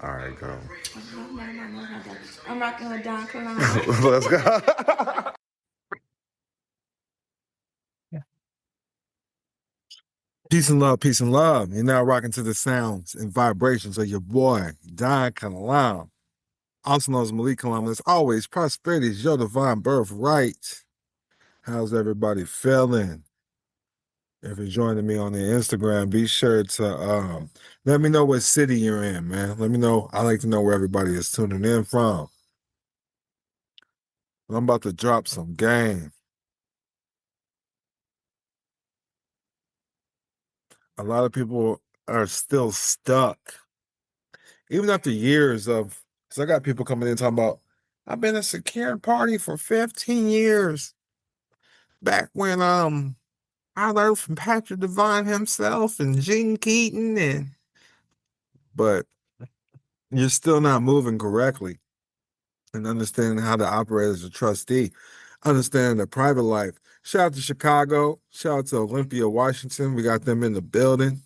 All right, go. I'm rocking with Don Kilam. Let's go. Peace and love, peace and love. You're now rocking to the sounds and vibrations of your boy, Don Kilam. Also known as Malik Kalam. As always, prosperity is your divine birthright. How's everybody feeling? If you're joining me on the Instagram, be sure to let me know what city you're in, man. Let me know. I like to know where everybody is tuning in from. I'm about to drop some game. A lot of people are still stuck, even after years of. Because I got people coming in talking about, I've been a secured party for 15 years. Back when I learned from Patrick Devine himself and Gene Keaton, but you're still not moving correctly and understanding how to operate as a trustee, understanding the private life. Shout out to Chicago. Shout out to Olympia, Washington. We got them in the building.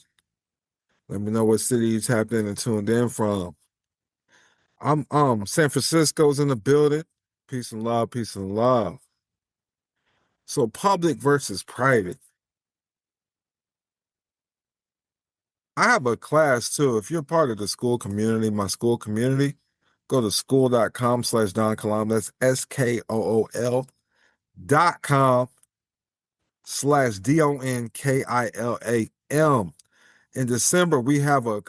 Let me know what city you tapped in and tuned in from. I'm San Francisco's in the building. Peace and love, peace and love. So public versus private. I have a class too. If you're part of the school community, my school community, go to school.com/Don Kilam. That's SKOOL.com/DONKILAM. In December, we have we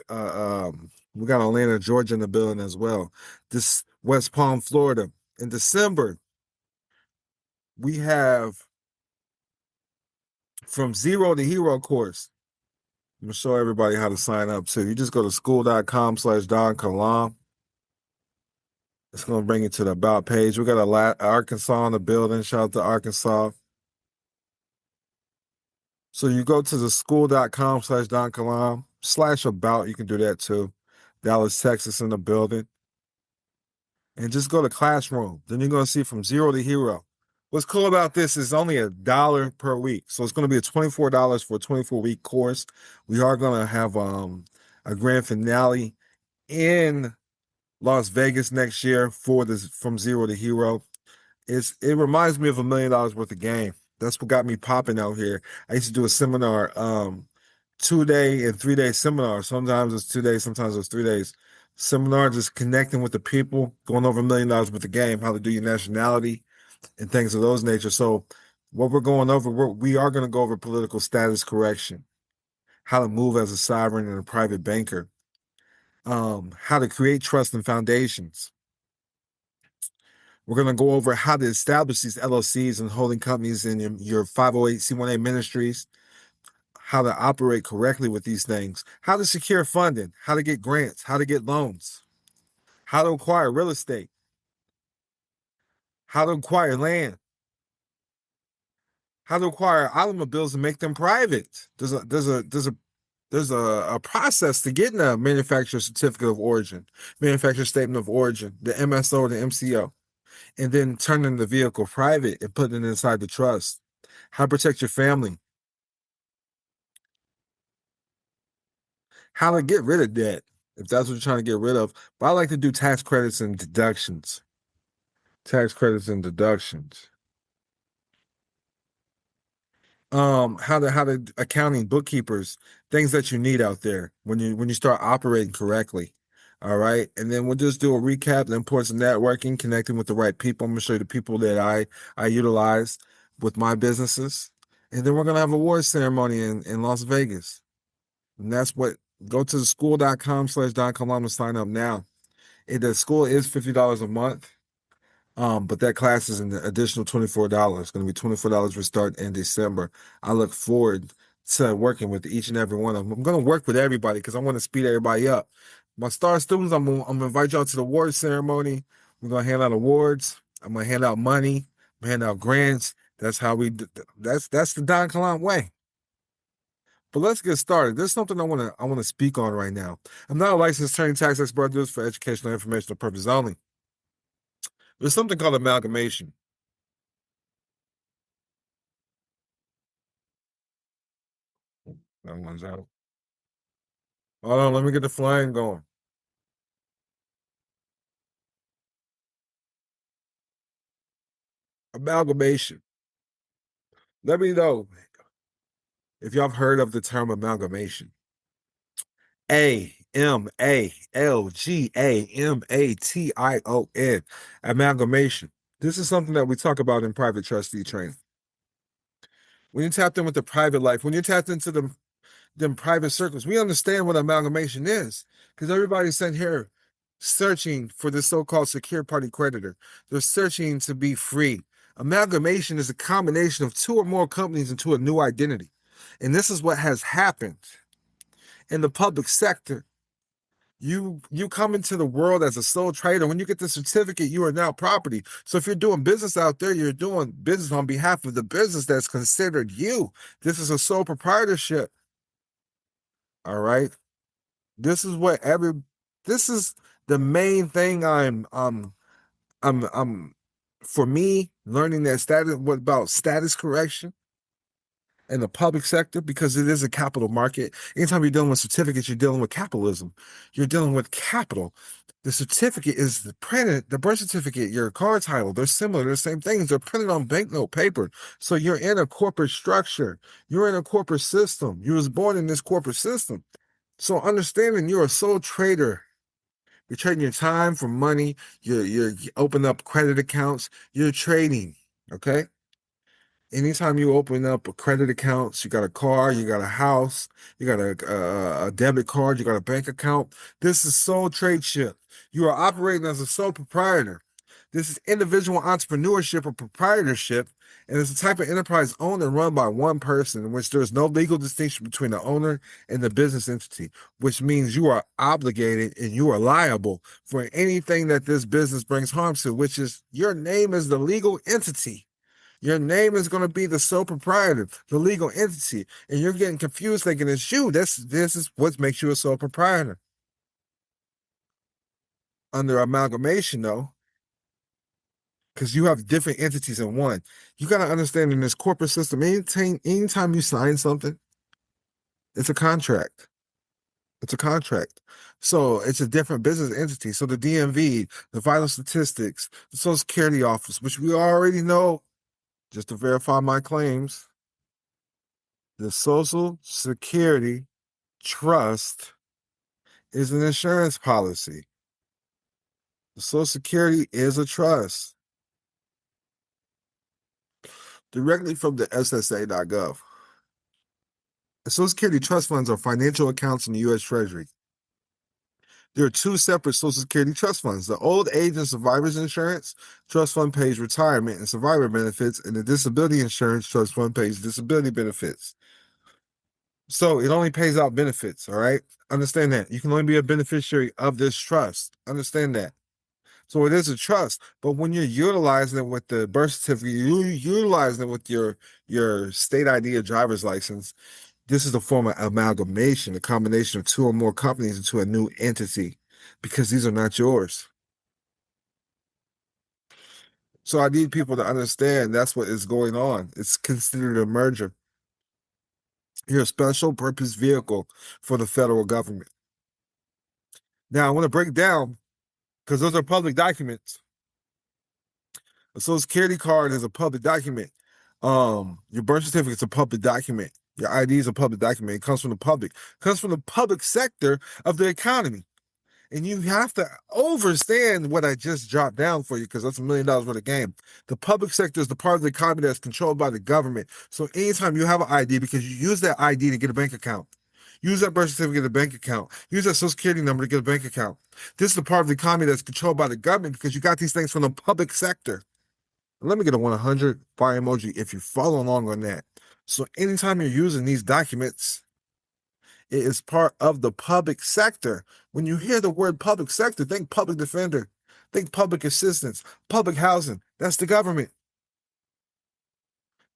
got Atlanta, Georgia in the building as well. This West Palm, Florida. In December, we have From Zero to Hero course. I'm gonna show everybody how to sign up too. You just go to school.com/Don Kilam. It's gonna bring you to the about page. We got Arkansas in the building. Shout out to Arkansas. So you go to the school.com/Don Kilam /about. You can do that too. Dallas, Texas in the building. And just go to classroom. Then you're gonna see From Zero to Hero. What's cool about this is only $1 per week. So it's going to be $24 for a 24-week course. We are going to have a grand finale in Las Vegas next year for this From Zero to Hero. It reminds me of $1 million worth of game. That's what got me popping out here. I used to do a seminar, 2-day and 3-day seminar. Sometimes it's 2 days, sometimes it's 3 days. Seminar, just connecting with the people, going over $1 million worth of game, how to do your nationality, and things of those nature. So what we're going over, we are going to go over political status correction, how to move as a sovereign and a private banker, how to create trust and foundations. We're going to go over how to establish these LLCs and holding companies in your 508c1a ministries, how to operate correctly with these things, how to secure funding, how to get grants, how to get loans, how to acquire real estate, how to acquire land, how to acquire automobiles and make them private. There's a process to getting a manufacturer certificate of origin, manufacturer statement of origin, the MSO or the MCO, and then turning the vehicle private and putting it inside the trust. How to protect your family. How to get rid of debt, if that's what you're trying to get rid of. But I like to do tax credits and deductions. Tax credits and deductions. How to accounting, bookkeepers, things that you need out there when you start operating correctly. All right. And then we'll just do a recap, the importance of networking, connecting with the right people. I'm gonna show you the people that I utilize with my businesses. And then we're gonna have a award ceremony in Las Vegas. And that's what go to the school.com/Don Kilam and sign up now. The school is $50 a month. But that class is an additional $24. It's going to be $24 for start in December. I look forward to working with each and every one of them. I'm going to work with everybody because I want to speed everybody up. My star students, I'm going to invite y'all to the award ceremony. We're going to hand out awards. I'm going to hand out money. I'm going to hand out grants. That's how we do. That's the Don Kilam way. But let's get started. There's something I want to speak on right now. I'm not a licensed attorney, tax expert. I do this for educational and informational purposes only. There's something called amalgamation. That one's out. Hold on, let me get the flying going. Amalgamation. Let me know if y'all have heard of the term amalgamation. Amalgamation. Amalgamation. This is something that we talk about in private trustee training. When you tapped in with the private life, when you tapped into them private circles, we understand what amalgamation is because everybody's sitting here searching for the so-called secure party creditor. They're searching to be free. Amalgamation is a combination of two or more companies into a new identity. And this is what has happened in the public sector. You come into the world as a sole trader. When you get the certificate, you are now property. So if you're doing business out there, you're doing business on behalf of the business that's considered you. This is a sole proprietorship. All right. This is this is the main thing I'm for me learning that status, what about status correction in the public sector, because it is a capital market. Anytime you're dealing with certificates, you're dealing with capitalism. You're dealing with capital. The certificate is the printed, the birth certificate, your car title, they're similar, they're the same things. They're printed on banknote paper. So you're in a corporate structure. You're in a corporate system. You was born in this corporate system. So understanding you're a sole trader, you're trading your time for money. You open up credit accounts. You're trading. Okay. Anytime you open up a credit accounts, you got a car, you got a house, you got a debit card, you got a bank account. This is sole tradeship. You are operating as a sole proprietor. This is individual entrepreneurship or proprietorship, and it's a type of enterprise owned and run by one person in which there is no legal distinction between the owner and the business entity, which means you are obligated and you are liable for anything that this business brings harm to, which is your name is the legal entity. Your name is going to be the sole proprietor, the legal entity, and you're getting confused thinking it's you. This is what makes you a sole proprietor. Under amalgamation, though, because you have different entities in one, you got to understand in this corporate system, anytime you sign something, it's a contract. It's a contract. So it's a different business entity. So the DMV, the vital statistics, the Social Security Office, which we already know, just to verify my claims, the Social Security Trust is an insurance policy. The Social Security is a trust. Directly from the SSA.gov. The Social Security trust funds are financial accounts in the U.S. Treasury. There are two separate Social Security trust funds. The Old Age and Survivors Insurance Trust Fund pays retirement and survivor benefits, and the Disability Insurance Trust Fund pays disability benefits. So it only pays out benefits, all right? Understand that. You can only be a beneficiary of this trust. Understand that. So it is a trust, but when you're utilizing it with the birth certificate, you're utilizing it with your state ID or driver's license. This is a form of amalgamation, a combination of two or more companies into a new entity, because these are not yours. So I need people to understand that's what is going on. It's considered a merger. You're a special purpose vehicle for the federal government. Now I want to break down, because those are public documents. A Social Security card is a public document. Your birth certificate is a public document. Your ID is a public document. It comes from the public. It comes from the public sector of the economy. And you have to understand what I just dropped down for you, because that's $1 million worth of game. The public sector is the part of the economy that's controlled by the government. So anytime you have an ID, because you use that ID to get a bank account, use that birth certificate to get a bank account, use that Social Security number to get a bank account. This is the part of the economy that's controlled by the government, because you got these things from the public sector. Let me get a 100 fire emoji if you follow along on that. So anytime you're using these documents, it is part of the public sector. When you hear the word public sector, think public defender, think public assistance, public housing. That's the government.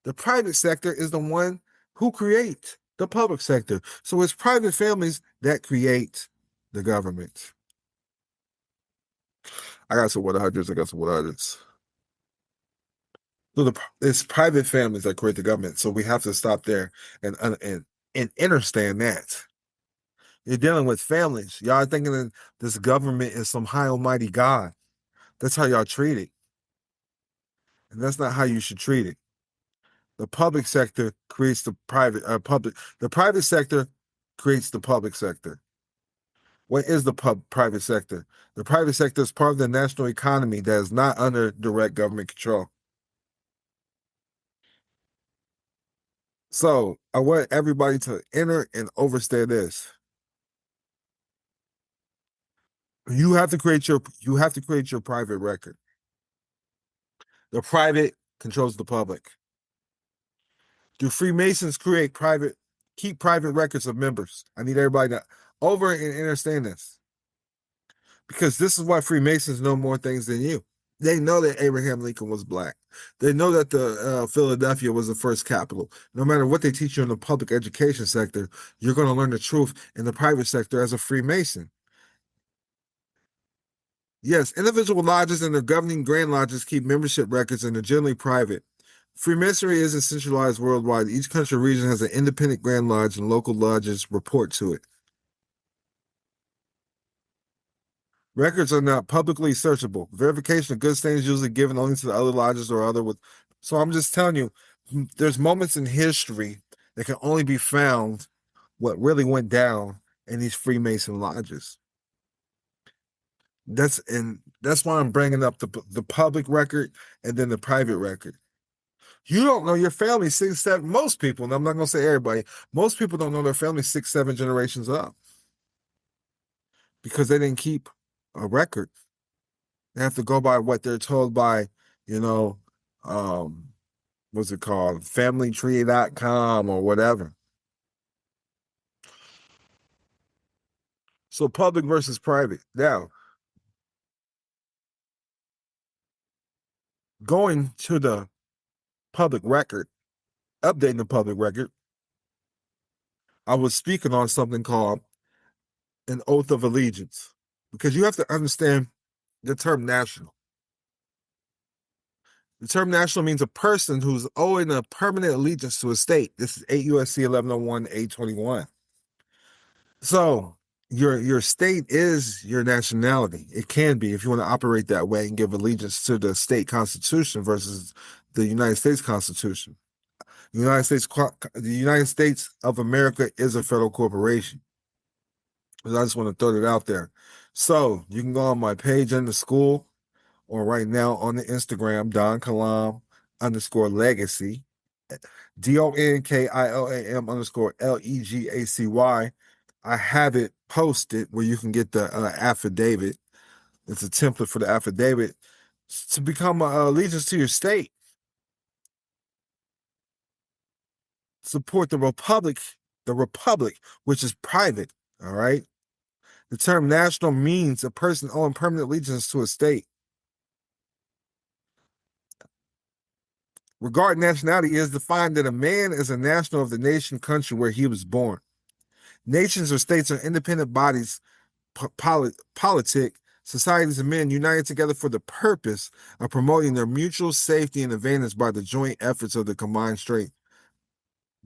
The private sector is the one who creates the public sector. So it's private families that create the government. I got some 100s. I got some 100s. So it's private families that create the government. So we have to stop there and understand that. You're dealing with families. Y'all are thinking that this government is some high almighty God. That's how y'all treat it. And that's not how you should treat it. The public sector creates the private the private sector creates the public sector. What is the private sector? The private sector is part of the national economy that is not under direct government control. So I want everybody to enter and understand this. You have to create your private record. The private controls the public. Do Freemasons keep private records of members? I need everybody to over and understand this. Because this is why Freemasons know more things than you. They know that Abraham Lincoln was black. They know that the Philadelphia was the first capital. No matter what they teach you in the public education sector, you're going to learn the truth in the private sector as a Freemason. Yes, individual lodges and their governing grand lodges keep membership records and are generally private. Freemasonry isn't centralized worldwide. Each country or region has an independent grand lodge and local lodges report to it. Records are not publicly searchable. Verification of good standing is usually given only to the other lodges or other with. So I'm just telling you, there's moments in history that can only be found what really went down in these Freemason lodges. That's why I'm bringing up the public record and then the private record. You don't know your family 6, 7. Most people, and I'm not going to say everybody, most people don't know their family 6, 7 generations up because they didn't keep a record. They have to go by what they're told by, what's it called? Familytree.com or whatever. So public versus private. Now, going to the public record, updating the public record, I was speaking on something called an oath of allegiance because you have to understand the term national. The term national means a person who's owing a permanent allegiance to a state. This is 8 USC 1101 821. So your state is your nationality. It can be if you want to operate that way and give allegiance to the state constitution versus the United States Constitution. The United States of America is a federal corporation. I just want to throw that out there. So you can go on my page in the school or right now on the Instagram, Don Kilam _legacy, DONKILAM _LEGACY. I have it posted where you can get the affidavit. It's a template for the affidavit to become allegiance to your state. Support the republic, which is private. All right. The term national means a person owing permanent allegiance to a state. Regarding nationality, it is defined that a man is a national of the nation, country where he was born. Nations or states are independent bodies, politic societies of men united together for the purpose of promoting their mutual safety and advantage by the joint efforts of the combined strength.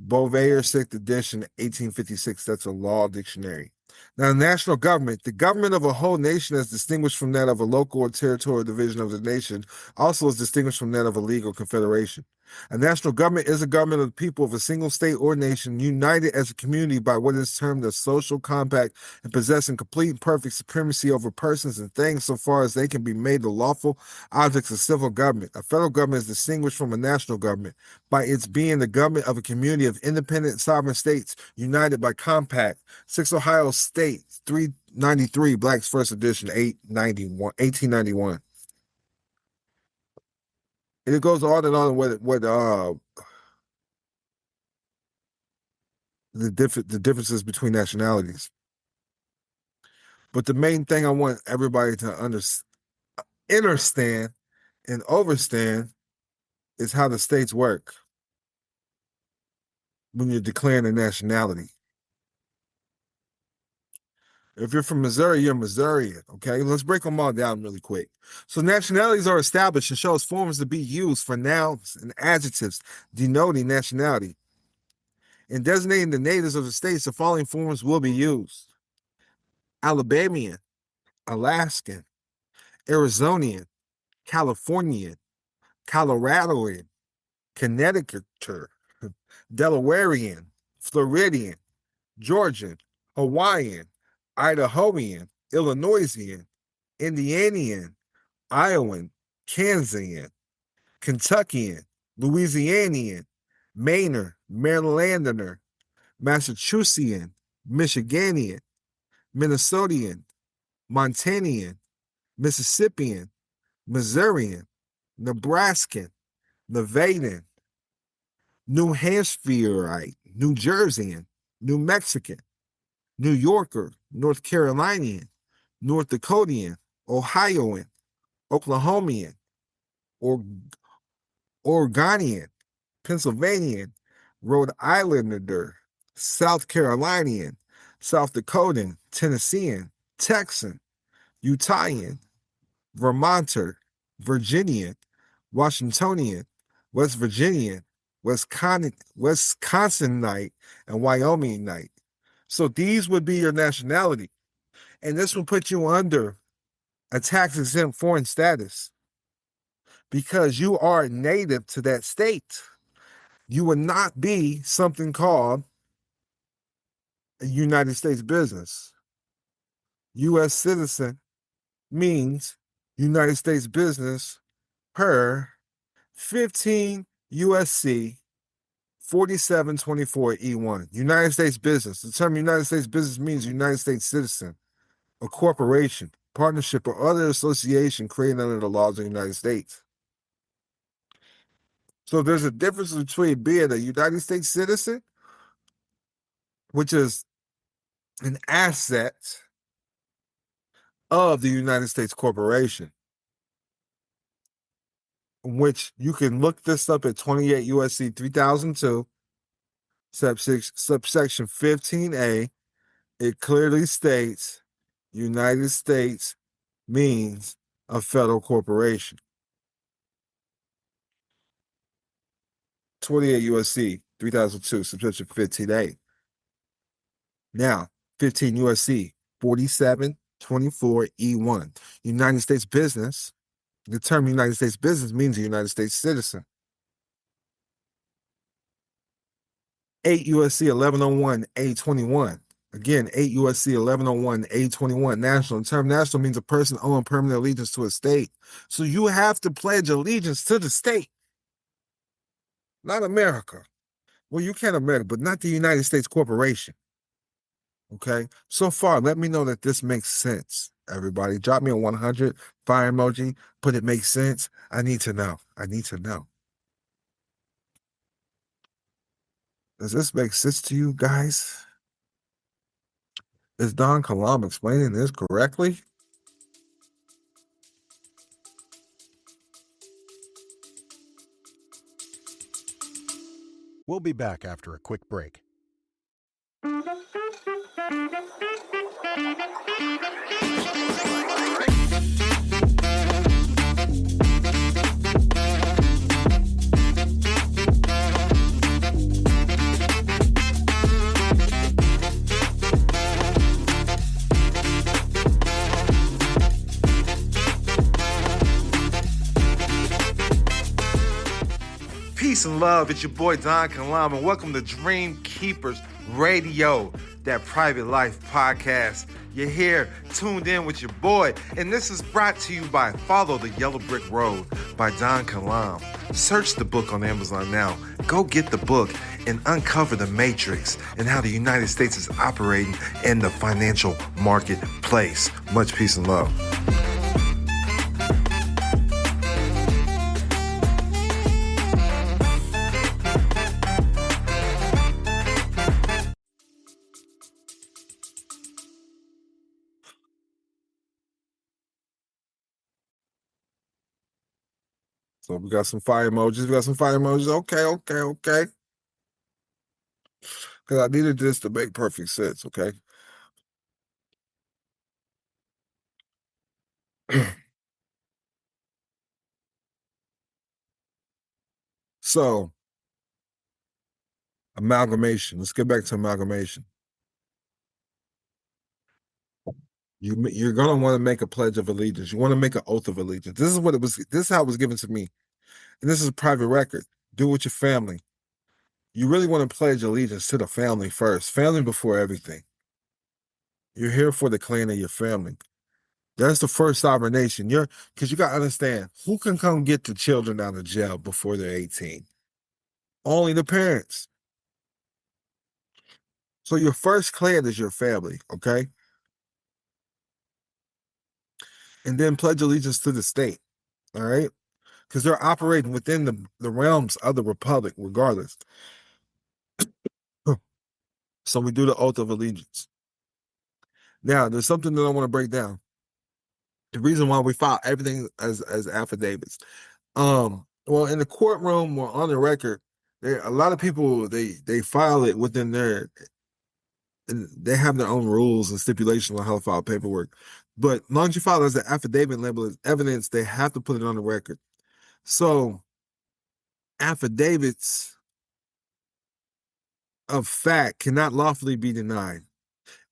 Beauvair, 6th edition, 1856. That's a law dictionary. Now, national government, the government of a whole nation is distinguished from that of a local or territorial division of the nation, also is distinguished from that of a legal confederation. A national government is a government of the people of a single state or nation united as a community by what is termed a social compact and possessing complete and perfect supremacy over persons and things so far as they can be made the lawful objects of civil government. A federal government is distinguished from a national government by its being the government of a community of independent sovereign states united by compact. 6 Ohio State, 393, Black's First Edition, 1891. And it goes on and on with the differences between nationalities. But the main thing I want everybody to understand and overstand is how the states work when you're declaring a nationality. If you're from Missouri, you're Missourian, okay? Let's break them all down really quick. So nationalities are established and shows forms to be used for nouns and adjectives denoting nationality. In designating the natives of the states, the following forms will be used: Alabamian, Alaskan, Arizonian, Californian, Coloradoan, Connecticuter, Delawarean, Floridian, Georgian, Hawaiian, Idahoan, Illinoisian, Indianian, Iowan, Kansasian, Kentuckian, Louisianian, Mainer, Marylander, Massachusettsian, Michiganian, Minnesotian, Montanian, Mississippian, Missourian, Nebraskan, Nevadan, New Hampshireite, New Jerseyan, New Mexican, New Yorker, North Carolinian, North Dakotian, Ohioan, Oklahomian, or Oregonian, Pennsylvanian, Rhode Islander, South Carolinian, South Dakotan, Tennessean, Texan, Utahian, Vermonter, Virginian, Washingtonian, West Virginian, Wisconsinite, and Wyomingite. So these would be your nationality. And this will put you under a tax-exempt foreign status because you are native to that state. You would not be something called a United States business. U.S. citizen means United States business per 15 USC 4724E1. United States business. The term United States business means United States citizen, a corporation, partnership, or other association created under the laws of the United States. So there's a difference between being a United States citizen, which is an asset of the United States corporation, which you can look this up at 28 USC 3002, subsection 15A. It clearly states United States means a federal corporation. 28 USC 3002, subsection 15A. Now, 15 USC 4724E1. United States business. The term United States business means a United States citizen. 8 USC 1101A21. Again, 8 USC 1101A21. National. The term national means a person owing permanent allegiance to a state. So you have to pledge allegiance to the state, not America. Well, you can America, but not the United States corporation. Okay? So far, let me know that this makes sense, everybody. Drop me a 100, fire emoji, put it makes sense. I need to know. I need to know. Does this make sense to you guys? Is Don Kilam explaining this correctly? We'll be back after a quick break. Peace and love. It's your boy Don Kilam, and welcome to Dream Keepers Radio, that private life podcast. You're here, tuned in with your boy, and this is brought to you by Follow the Yellow Brick Road by Don Kilam. Search the book on Amazon now. Go get the book and uncover the matrix and how the United States is operating in the financial marketplace. Much peace and love. So we got some fire emojis. Okay. Because I needed this to make perfect sense, okay? So, amalgamation. Let's get back to amalgamation. You're going to want to make a pledge of allegiance. You want to make an oath of allegiance. This is how it was given to me. And this is a private record. Do it with your family. You really want to pledge allegiance to the family first. Family before everything. You're here for the clan of your family. That's the first sovereign nation. Because you got to understand, who can come get the children out of jail before they're 18? Only the parents. So your first clan is your family, okay? And then pledge allegiance to the state, all right? Because they're operating within the realms of the republic, regardless. So we do the oath of allegiance. Now, there's something that I want to break down. The reason why we file everything as affidavits. Well, in the courtroom or on the record, a lot of people they file it within their, and they have their own rules and stipulations on how to file paperwork. But as long as you file as an affidavit label as evidence, they have to put it on the record. So affidavits of fact cannot lawfully be denied,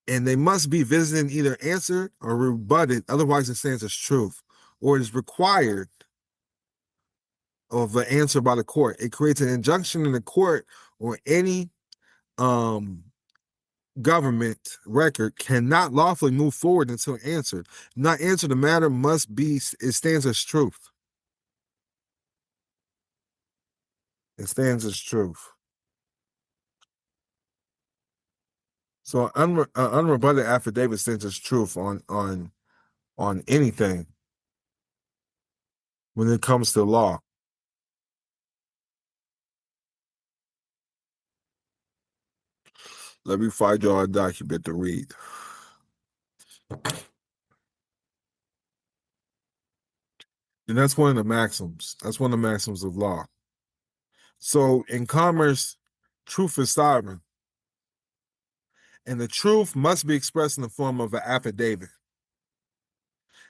and they must be visited and either answered or rebutted, otherwise it stands as truth, or it is required of an answer by the court. It creates an injunction in the court, or any government record cannot lawfully move forward until answered. Not answered, the matter must be, it stands as truth. It stands as truth. So unrebutted affidavit stands as truth on anything when it comes to law. Let me find y'all a document to read. And that's one of the maxims. That's one of the maxims of law. So in commerce, truth is sovereign. And the truth must be expressed in the form of an affidavit.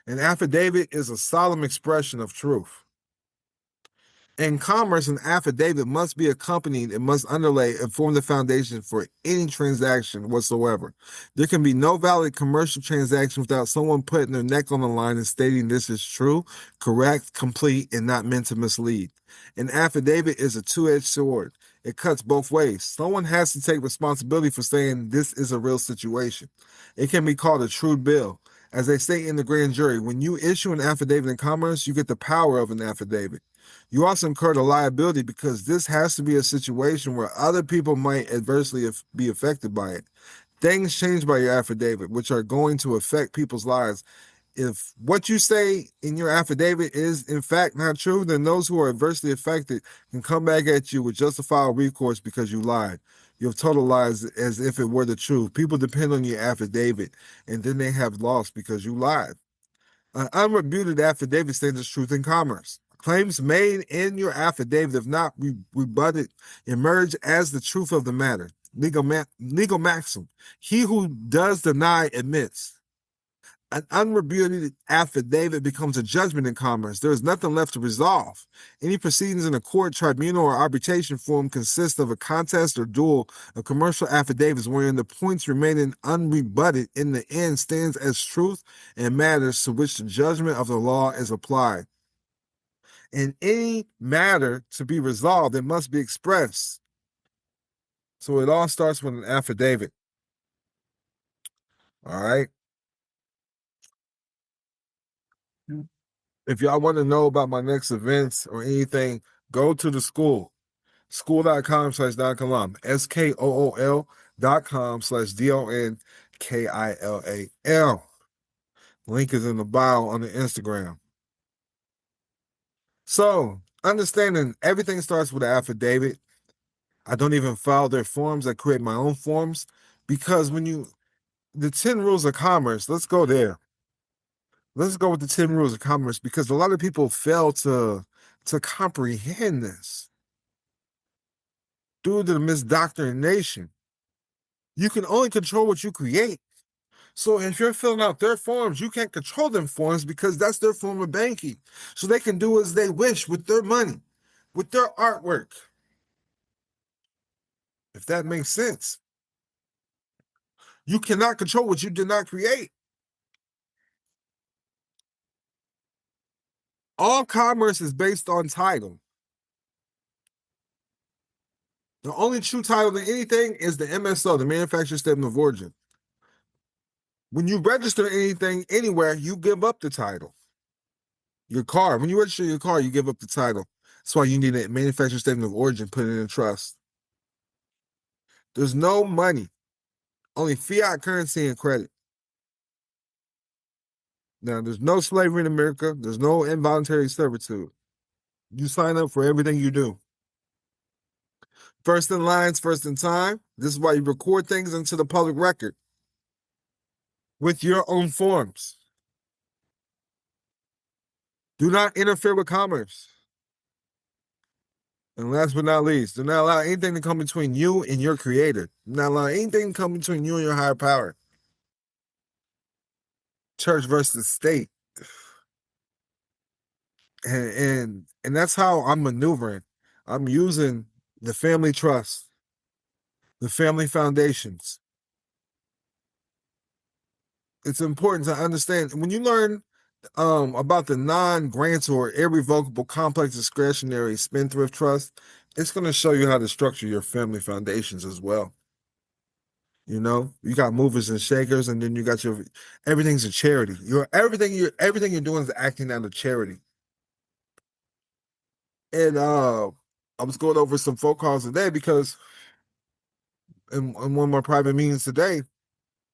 An affidavit is a solemn expression of truth. In commerce, an affidavit must be accompanied, it must underlay and form the foundation for any transaction whatsoever. There can be no valid commercial transaction without someone putting their neck on the line and stating this is true, correct, complete, and not meant to mislead. An affidavit is a two-edged sword. It cuts both ways. Someone has to take responsibility for saying this is a real situation. It can be called a true bill. As they say in the grand jury, when you issue an affidavit in commerce, you get the power of an affidavit. You also incur the liability because this has to be a situation where other people might adversely be affected by it. Things change by your affidavit, which are going to affect people's lives. If what you say in your affidavit is in fact not true, then those who are adversely affected can come back at you with justifiable recourse because you lied. You have told lies as if it were the truth. People depend on your affidavit, and then they have lost because you lied. An unrebuted affidavit stands as truth in commerce. Claims made in your affidavit, if not rebutted, emerge as the truth of the matter. Legal maxim. He who does deny admits. An unrebuted affidavit becomes a judgment in commerce. There is nothing left to resolve. Any proceedings in a court, tribunal, or arbitration form consist of a contest or duel of commercial affidavits wherein the points remaining unrebutted in the end stands as truth and matters to which the judgment of the law is applied. In any matter to be resolved, it must be expressed. So it all starts with an affidavit. All right. If y'all want to know about my next events or anything, go to the school.com/Don Kilam, SKOOL.com/DONKILAL. Link is in the bio on the Instagram. So, understanding everything starts with an affidavit. I don't even file their forms. I create my own forms because the 10 rules of commerce, let's go there. Let's go with the 10 rules of commerce because a lot of people fail to comprehend this due to the misdoctrination. You can only control what you create. So if you're filling out their forms, you can't control them forms because that's their form of banking. So they can do as they wish with their money, with their artwork. If that makes sense. You cannot control what you did not create. All commerce is based on title. The only true title to anything is the MSO, the manufacturer statement of origin. When you register anything anywhere, you give up the title. Your car, when you register your car, you give up the title. That's why you need a manufacturer statement of origin put in a trust. There's no money, only fiat currency and credit. Now, there's no slavery in America. There's no involuntary servitude. You sign up for everything you do. First in lines, first in time. This is why you record things into the public record with your own forms. Do not interfere with commerce. And last but not least, do not allow anything to come between you and your creator. Do not allow anything to come between you and your higher power. Church versus state. And that's how I'm maneuvering. I'm using the family trust, the family foundations. It's important to understand when you learn about the non-grantor, irrevocable, complex, discretionary spendthrift trust, it's going to show you how to structure your family foundations as well. You know, you got movers and shakers, and then you got your everything's a charity. Everything you're doing is acting out of charity. And I was going over some phone calls today because in one of my private meetings today,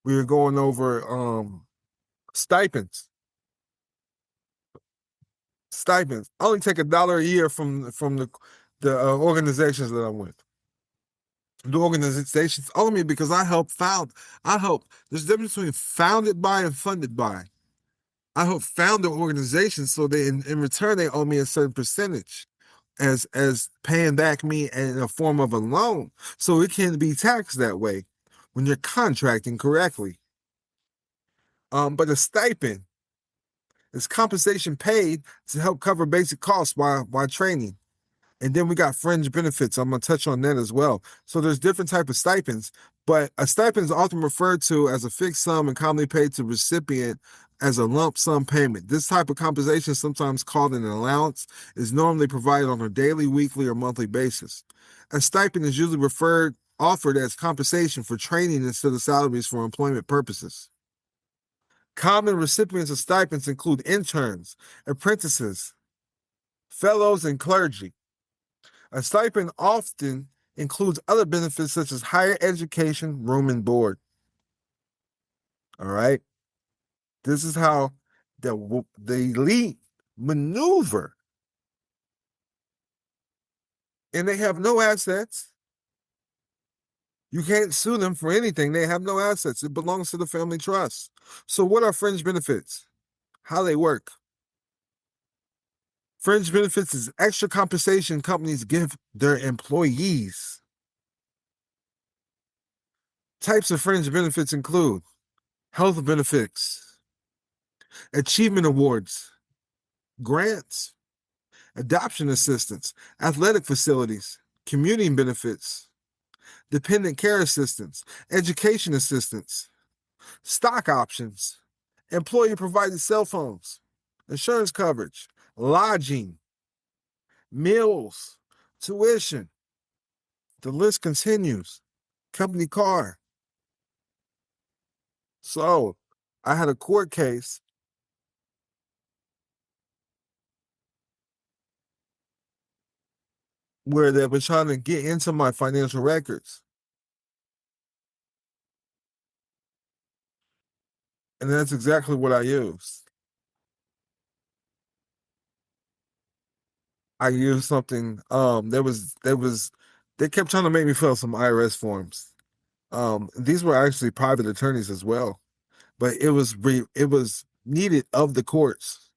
we were going over stipends. Stipends. I only take $1 a year from the organizations that I'm with. The organizations owe me because I help. There's a difference between founded by and funded by. I help found the organization, so they in return they owe me a certain percentage as paying back me in a form of a loan. So it can be taxed that way when you're contracting correctly. But a stipend is compensation paid to help cover basic costs while training. And then we got fringe benefits. I'm going to touch on that as well. So there's different type of stipends, but a stipend is often referred to as a fixed sum and commonly paid to recipient as a lump sum payment. This type of compensation, sometimes called an allowance, is normally provided on a daily, weekly, or monthly basis. A stipend is usually offered as compensation for training instead of salaries for employment purposes. Common recipients of stipends include interns, apprentices, fellows, and clergy. A stipend often includes other benefits such as higher education, room, and board. All right. This is how the elite maneuver. And they have no assets. You can't sue them for anything. They have no assets. It belongs to the family trust. So what are fringe benefits? How they work? Fringe benefits is extra compensation companies give their employees. Types of fringe benefits include health benefits, achievement awards, grants, adoption assistance, athletic facilities, commuting benefits, dependent care assistance, education assistance, stock options, employee provided cell phones, insurance coverage, lodging, meals, tuition. The list continues. Company car. So I had a court case where they were trying to get into my financial records. And that's exactly what I used. I used something, they kept trying to make me fill some IRS forms. These were actually private attorneys as well, but it was needed of the courts.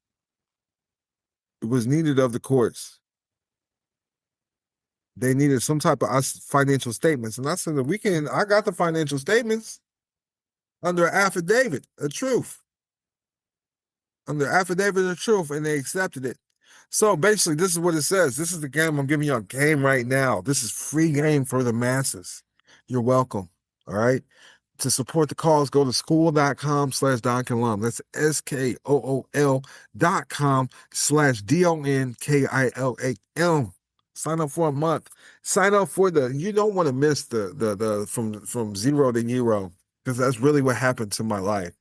It was needed of the courts. They needed some type of financial statements. And I said, I got the financial statements under affidavit of truth. Under affidavit of truth, and they accepted it. So basically, this is what it says. This is the game. I'm giving you a game right now. This is free game for the masses. You're welcome. All right. To support the cause, go to school.com/Don Kilam. That's SKOOL.com/DONKILAM. Sign up for a month. Sign up for you don't want to miss the from zero to hero, because that's really what happened to my life.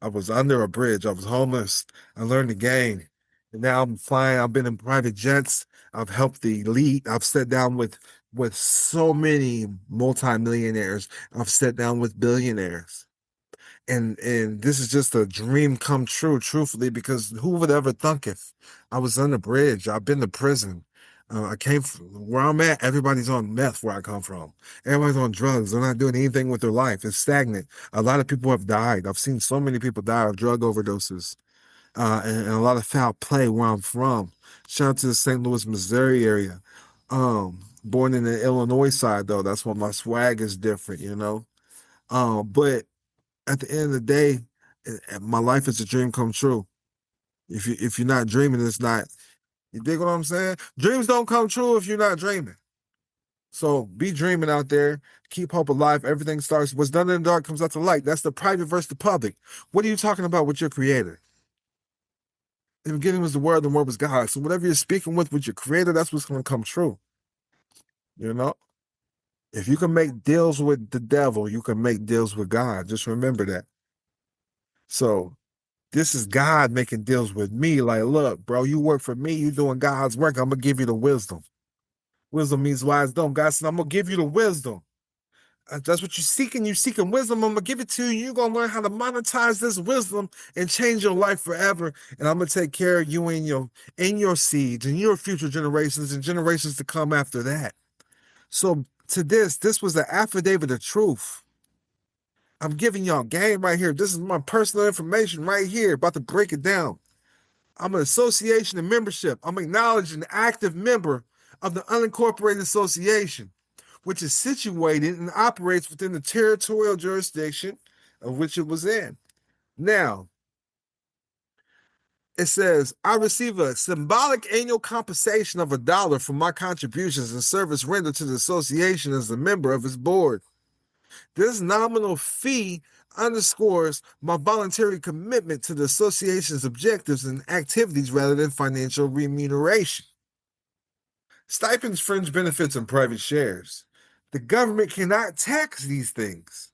I was under a bridge. I was homeless. I learned the game. And now I'm flying. I've been in private jets. I've helped the elite. I've sat down with so many multimillionaires. I've sat down with billionaires. And this is just a dream come true, truthfully, because who would ever thunk it? I was on the bridge. I've been to prison. I came from where I'm at. Everybody's on meth where I come from. Everybody's on drugs. They're not doing anything with their life. It's stagnant. A lot of people have died. I've seen so many people die of drug overdoses, and a lot of foul play where I'm from. Shout out to the St. Louis, Missouri area. Born in the Illinois side though. That's why my swag is different, you know. But at the end of the day, my life is a dream come true. If you're not dreaming, it's not. You dig what I'm saying? Dreams don't come true if you're not dreaming. So be dreaming out there. Keep hope alive. Everything starts. What's done in the dark comes out to light. That's the private versus the public. What are you talking about with your creator? In the beginning was the word was God. So whatever you're speaking with your creator, that's what's going to come true. You know? If you can make deals with the devil, you can make deals with God. Just remember that. So this is God making deals with me. Like, look, bro, you work for me. You doing God's work. I'm going to give you the wisdom. Wisdom means wise don't. God said, I'm going to give you the wisdom. That's what you're seeking. You're seeking wisdom. I'm going to give it to you. You're going to learn how to monetize this wisdom and change your life forever. And I'm going to take care of you and your seeds and your future generations and generations to come after that. So to this was the affidavit of truth. I'm giving y'all game right here. This is my personal information right here. About to break it down. I'm an association and membership. I'm acknowledged an active member of the unincorporated association, which is situated and operates within the territorial jurisdiction of which it was in. Now, it says, I receive a symbolic annual compensation of $1 for my contributions and service rendered to the association as a member of its board. This nominal fee underscores my voluntary commitment to the association's objectives and activities rather than financial remuneration. Stipends, fringe benefits, and private shares. The government cannot tax these things.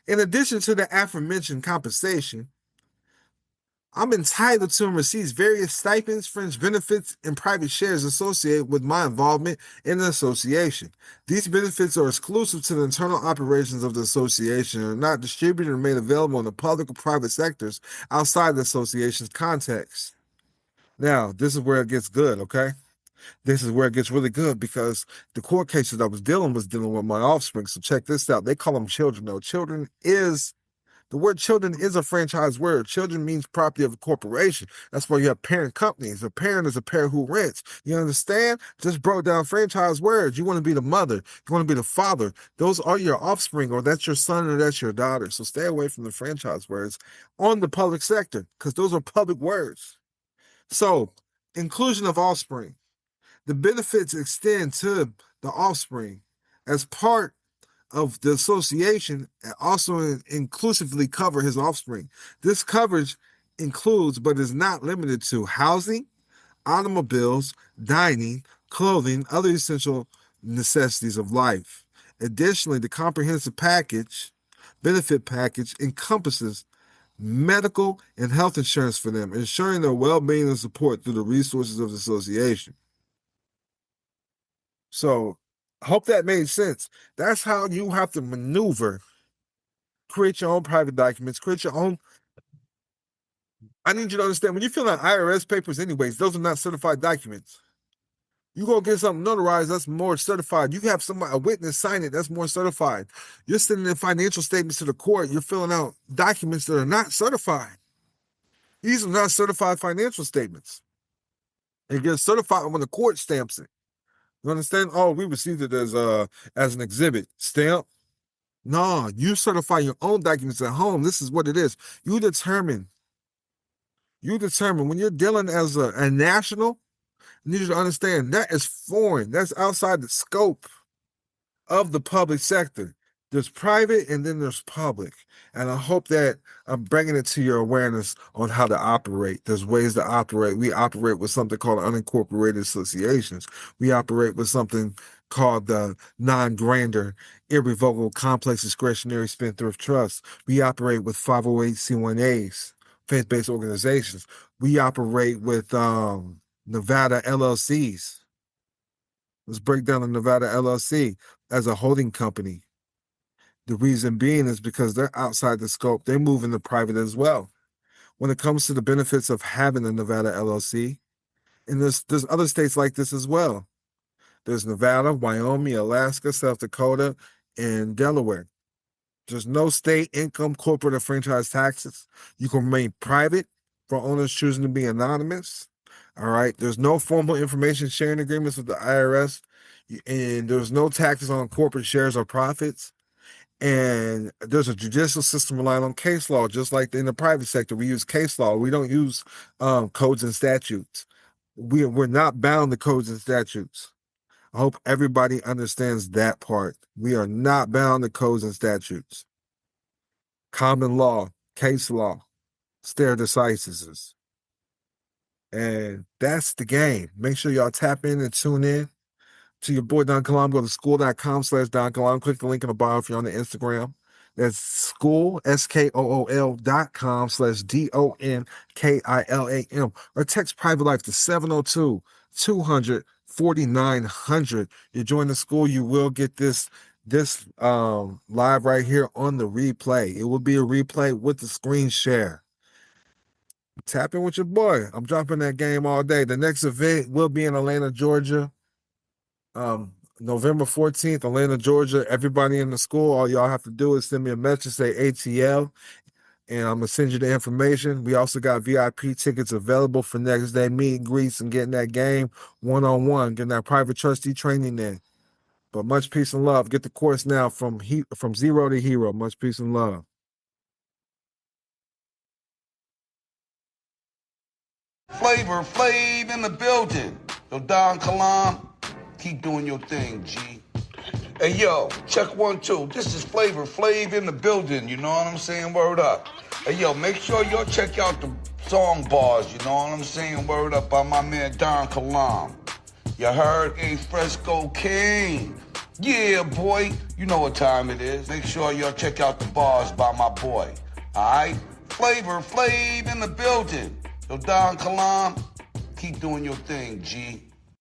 In addition to the aforementioned compensation, I'm entitled to and receive various stipends, fringe benefits, and private shares associated with my involvement in the association. These benefits are exclusive to the internal operations of the association and are not distributed or made available in the public or private sectors outside the association's context. Now, this is where it gets good, okay? This is where it gets really good, because the court cases I was dealing with my offspring. So check this out. They call them children, though. The word children is a franchise word. Children means property of a corporation. That's why you have parent companies. A parent is a parent who rents. You understand? Just broke down franchise words. You want to be the mother. You want to be the father. Those are your offspring, or that's your son, or that's your daughter. So stay away from the franchise words on the public sector, because those are public words. So, inclusion of offspring. The benefits extend to the offspring as part of the association, and also inclusively cover his offspring. This coverage includes, but is not limited to, housing, automobiles, dining, clothing, other essential necessities of life. Additionally, the comprehensive benefit package encompasses medical and health insurance for them, ensuring their well-being and support through the resources of the association. So, I hope that made sense. That's how you have to maneuver. Create your own private documents, create your own. I need you to understand, when you fill out IRS papers anyways, those are not certified documents. You go get something notarized, that's more certified. You have a witness sign it, that's more certified. You're sending in financial statements to the court, you're filling out documents that are not certified. These are not certified financial statements. It gets certified when the court stamps it. You understand? Oh, we received it as an exhibit. Stamp. No, you certify your own documents at home. This is what it is. You determine when you're dealing as a national, you need to understand that is foreign. That's outside the scope of the public sector. There's private and then there's public. And I hope that I'm bringing it to your awareness on how to operate. There's ways to operate. We operate with something called unincorporated associations. We operate with something called the non-grander, irrevocable, complex discretionary spendthrift trust. We operate with 508c1As, faith-based organizations. We operate with Nevada LLCs. Let's break down the Nevada LLC as a holding company. The reason being is because they're outside the scope. They move into private as well. When it comes to the benefits of having a Nevada LLC, and there's other states like this as well. There's Nevada, Wyoming, Alaska, South Dakota, and Delaware. There's no state income, corporate, or franchise taxes. You can remain private for owners choosing to be anonymous. All right. There's no formal information sharing agreements with the IRS, and there's no taxes on corporate shares or profits. And there's a judicial system relying on case law, just like in the private sector. We use case law. We don't use codes and statutes. We're not bound to codes and statutes. I hope everybody understands that part. We are not bound to codes and statutes. Common law, case law, stare decisis. And that's the game. Make sure y'all tap in and tune in to your boy Don Kilam. Go to school.com/Don Kilam. Click the link in the bio if you're on the Instagram. That's school, SKOOL.com/DONKILAM. Or text Private Life to 702-200-4900. You join the school, you will get this live right here on the replay. It will be a replay with the screen share. Tap in with your boy. I'm dropping that game all day. The next event will be in Atlanta, Georgia. November 14th, Atlanta, Georgia. Everybody in the school, all y'all have to do is send me a message, say ATL, and I'm going to send you the information. We also got VIP tickets available for next day meet and greets and getting that game one-on-one, getting that private trustee training in. But much peace and love. Get the course now from zero to hero. Much peace and love. Flavor Flav in the building. Yo, Don Kilam, keep doing your thing, G. Hey, yo, check 1, 2. This is Flavor Flav in the building, you know what I'm saying? Word up. Hey, yo, make sure y'all check out the song bars, you know what I'm saying? Word up by my man Don Kilam. You heard? A Fresco King. Yeah, boy. You know what time it is. Make sure y'all check out the bars by my boy. All right? Flavor Flav in the building. Yo, Don Kilam, keep doing your thing, G.